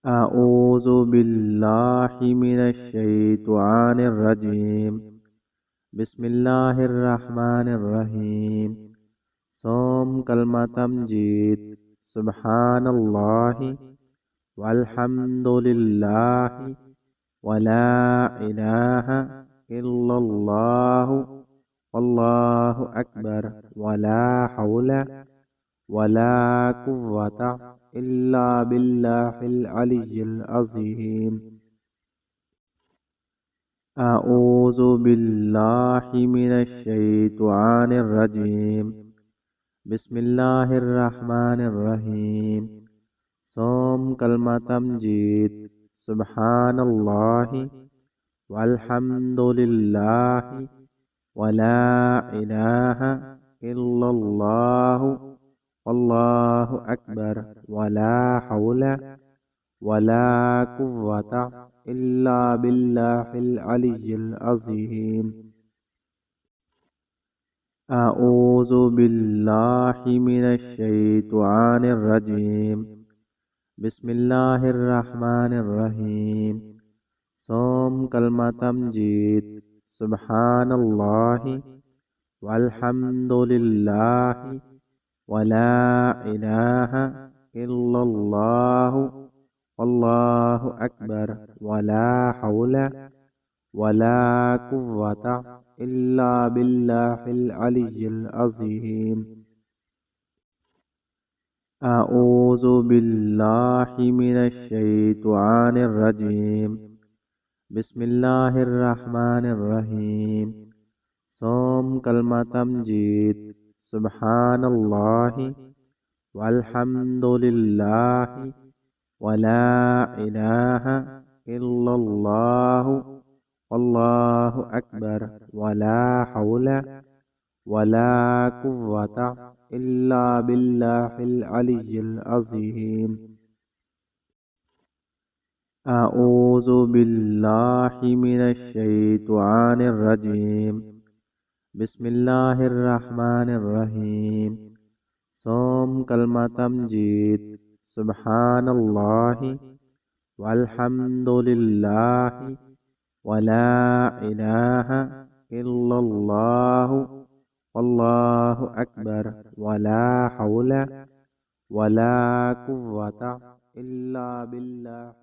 أعوذ بالله من الشيطان الرجيم. بسم الله الرحمن الرحيم. صوم كلمة تمجيد. سبحان الله والحمد لله ولا إله إلا الله والله أكبر ولا حول ولا قوة إلا بالله العلي العظيم. أعوذ بالله من الشيطان الرجيم. بسم الله الرحمن الرحيم. صوم كلمة تمجيد. سبحان الله والحمد لله ولا إله إلا الله والله أكبر ولا حول ولا قوة إلا بالله العلي العظيم. أعوذ بالله من الشيطان الرجيم. بسم الله الرحمن الرحيم. صوم كلمة تمجيد. سبحان الله والحمد لله ولا إله إلا الله والله أكبر ولا حول ولا قوة إلا بالله العلي العظيم. أعوذ بالله من الشيطان الرجيم. بسم الله الرحمن الرحيم. صوم كلمة تمجيد. سبحان الله والحمد لله ولا إله إلا الله والله أكبر ولا حول ولا قوة إلا بالله العلي العظيم. أعوذ بالله من الشيطان الرجيم. بسم الله الرحمن الرحيم. صوم كلمة تمجيد. سبحان الله والحمد لله ولا إله إلا الله والله أكبر ولا حول ولا قوة إلا بالله